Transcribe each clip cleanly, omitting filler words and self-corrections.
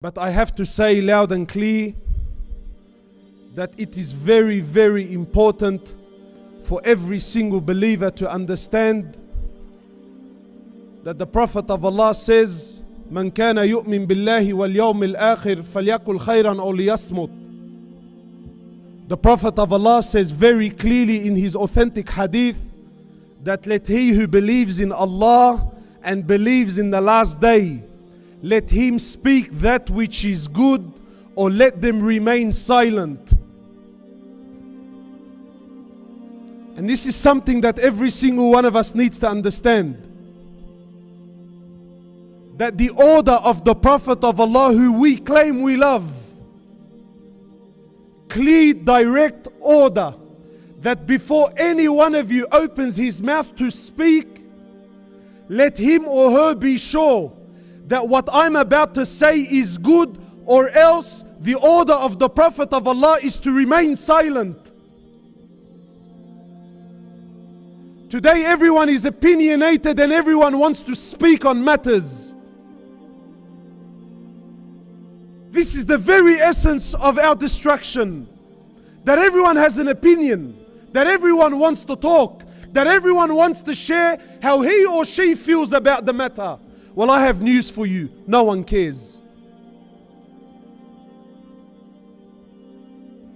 But I have to say loud and clear that it is very, very important for every single believer to understand that the Prophet of Allah says, "Man kana yu'min billahi wal yawmil akhir falyakul khayran aw liyasmut." The Prophet of Allah says very clearly in his authentic hadith that let he who believes in Allah and believes in the last day, let him speak that which is good, or let them remain silent. And this is something that every single one of us needs to understand. That the order of the Prophet of Allah who we claim we love, clear, direct order, that before any one of you opens his mouth to speak, let him or her be sure that what I'm about to say is good, or else the order of the Prophet of Allah is to remain silent. Today everyone is opinionated and everyone wants to speak on matters. This is the very essence of our destruction. That everyone has an opinion, that everyone wants to talk, that everyone wants to share how he or she feels about the matter. Well, I have news for you. No one cares.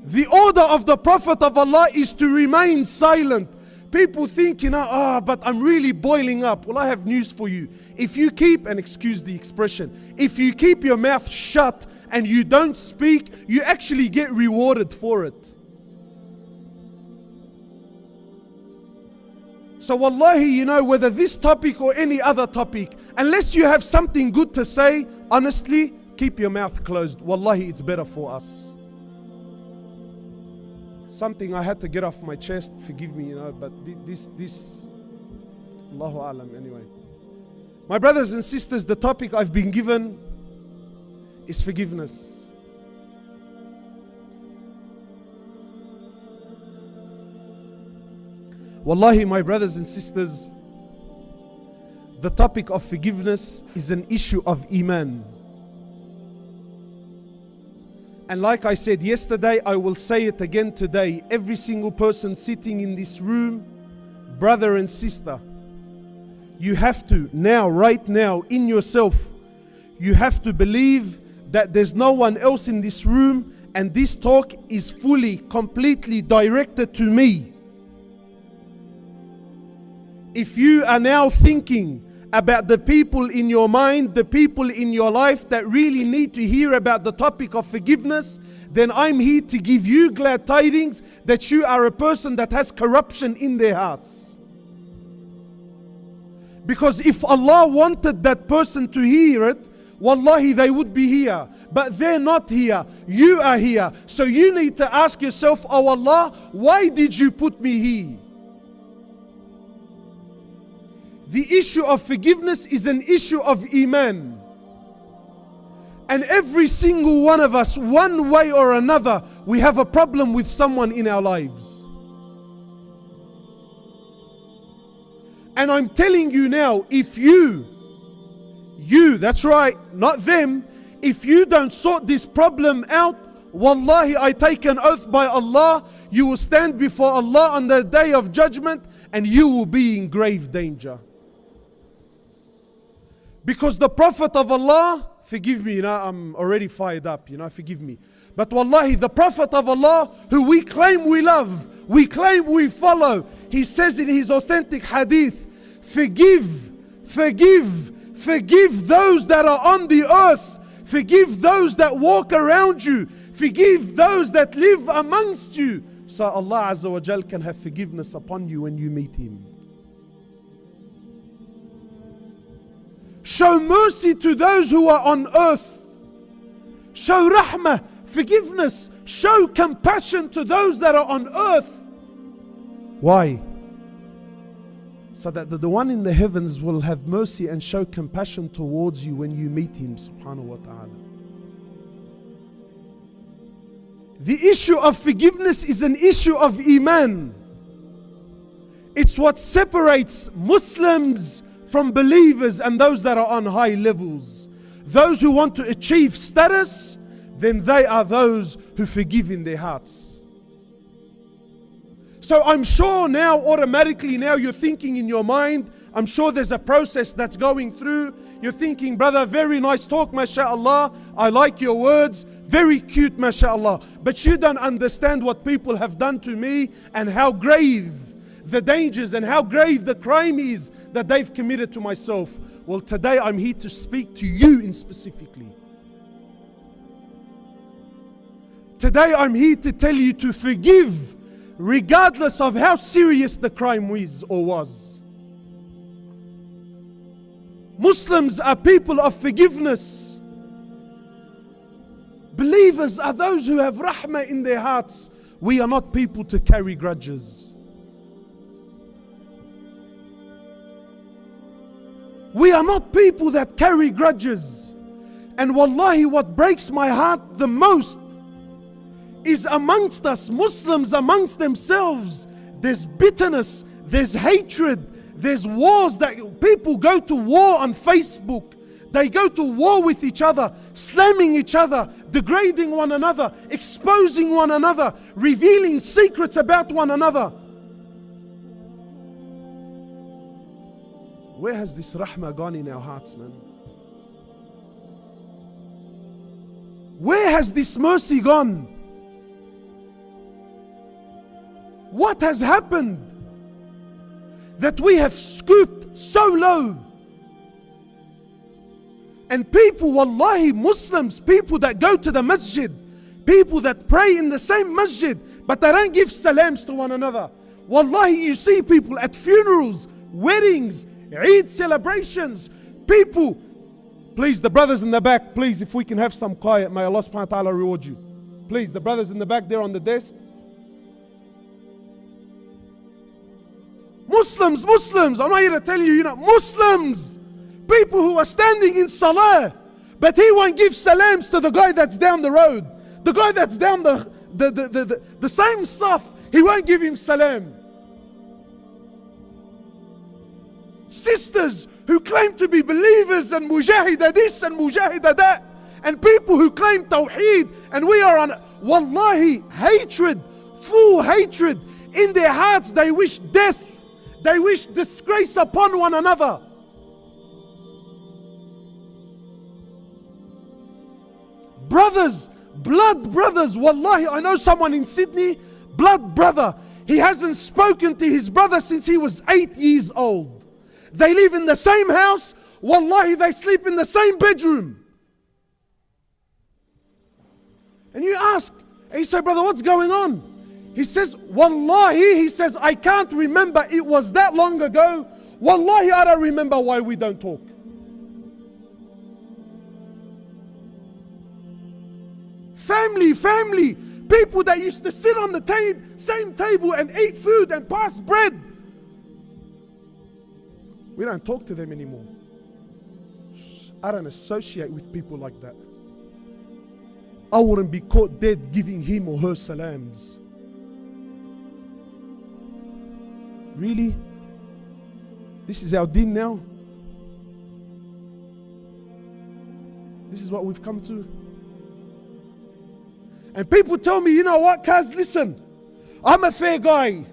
The order of the Prophet of Allah is to remain silent. People think, but I'm really boiling up. Well, I have news for you. If you keep, and excuse the expression, if you keep your mouth shut and you don't speak, you actually get rewarded for it. So wallahi, whether this topic or any other topic, unless you have something good to say, honestly, keep your mouth closed. Wallahi, it's better for us. Something I had to get off my chest, forgive me, but this, Allahu Alam, anyway. My brothers and sisters, the topic I've been given is forgiveness. Wallahi, my brothers and sisters, the topic of forgiveness is an issue of Iman. And like I said yesterday, I will say it again today. Every single person sitting in this room, brother and sister, you have to now, right now, in yourself, you have to believe that there's no one else in this room and this talk is fully, completely directed to me. If you are now thinking about the people in your mind, the people in your life that really need to hear about the topic of forgiveness, then I'm here to give you glad tidings that you are a person that has corruption in their hearts. Because if Allah wanted that person to hear it, wallahi, they would be here. But they're not here. You are here. So you need to ask yourself, oh Allah, why did you put me here? The issue of forgiveness is an issue of Iman. And every single one of us, one way or another, we have a problem with someone in our lives. And I'm telling you now, if you, that's right, not them, if you don't sort this problem out, wallahi, I take an oath by Allah, you will stand before Allah on the day of judgment and you will be in grave danger. Because the Prophet of Allah, forgive me, I'm already fired up, forgive me. But wallahi, the Prophet of Allah, who we claim we love, we claim we follow, he says in his authentic hadith, forgive those that are on the earth, forgive those that walk around you, forgive those that live amongst you, so Allah Azza wa Jal can have forgiveness upon you when you meet Him. Show mercy to those who are on earth. Show rahmah, forgiveness. Show compassion to those that are on earth. Why? So that the one in the heavens will have mercy and show compassion towards you when you meet Him, subhanahu wa ta'ala. The issue of forgiveness is an issue of Iman. It's what separates Muslims from believers and those that are on high levels. those who want to achieve status, then they are those who forgive in their hearts. So I'm sure now, automatically now you're thinking in your mind, I'm sure there's a process that's going through. You're thinking, brother, very nice talk, mashallah. I like your words. Very cute, mashallah. But you don't understand what people have done to me and how grave the dangers and how grave the crime is that they've committed to myself. Well, today I'm here to speak to you in specifically. Today I'm here to tell you to forgive regardless of how serious the crime is or was. Muslims are people of forgiveness. Believers are those who have rahmah in their hearts. We are not people to carry grudges. We are not people that carry grudges. And wallahi, what breaks my heart the most is amongst us, Muslims amongst themselves, there's bitterness, there's hatred, there's wars. That people go to war on Facebook. They go to war with each other, slamming each other, degrading one another, exposing one another, revealing secrets about one another. Where has this rahmah gone in our hearts, man? Where has this mercy gone? What has happened that we have scooped so low? And people, wallahi, Muslims, people that go to the masjid, people that pray in the same masjid, but they don't give salams to one another. Wallahi, you see people at funerals, weddings, Eid celebrations, people. Please, the brothers in the back, please, if we can have some quiet, may Allah subhanahu wa ta'ala reward you. Please, the brothers in the back there on the desk. Muslims, I'm not here to tell you, Muslims, people who are standing in salah, but he won't give salams to the guy that's down the road. The guy that's down the same saf, he won't give him salam. Sisters who claim to be believers and mujahida this and mujahida that, and people who claim tawheed, and we are on, wallahi, hatred, full hatred. In their hearts they wish death. They wish disgrace upon one another. Brothers, blood brothers, wallahi, I know someone in Sydney, blood brother. He hasn't spoken to his brother since he was 8 years old. They live in the same house, wallahi, they sleep in the same bedroom. And you ask, and you say, brother, what's going on? He says, wallahi, he says, I can't remember, it was that long ago. Wallahi, I don't remember why we don't talk. Family, people that used to sit on the same table and eat food and pass bread. We don't talk to them anymore. I don't associate with people like that. I wouldn't be caught dead giving him or her salams. Really? This is our deen now? This is what we've come to? And people tell me, you know what, Kaz, listen, I'm a fair guy,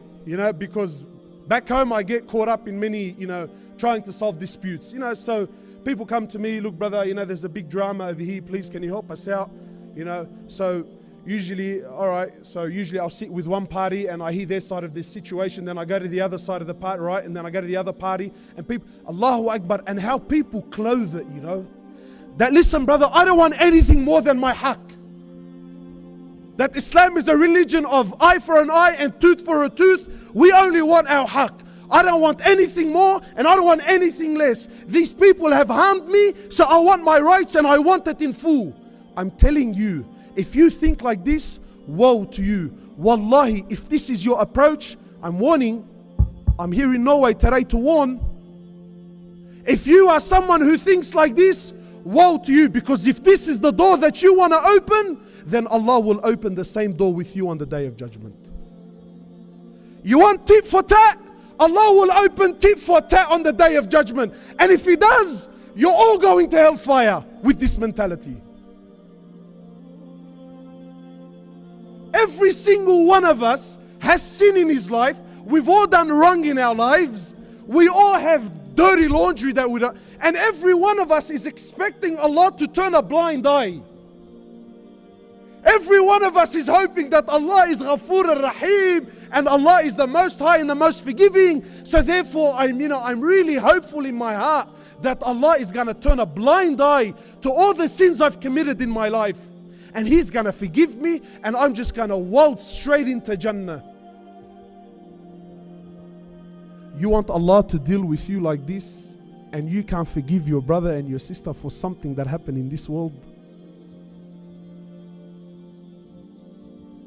because back home I get caught up in many, trying to solve disputes. So people come to me, look, brother, there's a big drama over here, please can you help us out? So usually, usually I'll sit with one party and I hear their side of this situation, then I go to the other side of the party, right? And then I go to the other party, and people, Allahu Akbar, and how people clothe it, that, listen, brother, I don't want anything more than my haqq. That Islam is a religion of eye for an eye and tooth for a tooth. We only want our haqq. I don't want anything more and I don't want anything less. These people have harmed me, so I want my rights and I want it in full. I'm telling you, if you think like this, woe to you. Wallahi, if this is your approach, I'm warning, I'm here in Norway today to warn. If you are someone who thinks like this, woe to you, because if this is the door that you want to open, then Allah will open the same door with you on the day of judgment. You want tit for tat? Allah will open tit for tat on the day of judgment. And if He does, you're all going to hellfire with this mentality. Every single one of us has sin in his life. We've all done wrong in our lives. We all have dirty laundry that we don't. And every one of us is expecting Allah to turn a blind eye. Every one of us is hoping that Allah is Ghafoor al-Rahim and Allah is the most high and the most forgiving. So therefore, I'm really hopeful in my heart that Allah is going to turn a blind eye to all the sins I've committed in my life. And He's going to forgive me and I'm just going to waltz straight into Jannah. You want Allah to deal with you like this and you can't forgive your brother and your sister for something that happened in this world?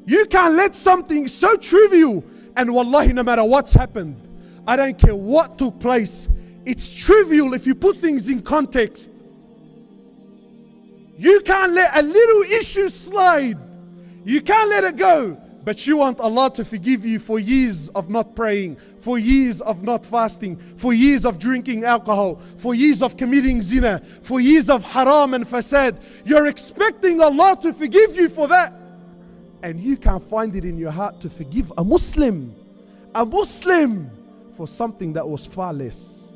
You can't let something so trivial, and wallahi, no matter what's happened, I don't care what took place, it's trivial if you put things in context. You can't let a little issue slide. You can't let it go. But you want Allah to forgive you for years of not praying, for years of not fasting, for years of drinking alcohol, for years of committing zina, for years of haram and fasad. You're expecting Allah to forgive you for that. And you can't find it in your heart to forgive a Muslim for something that was far less.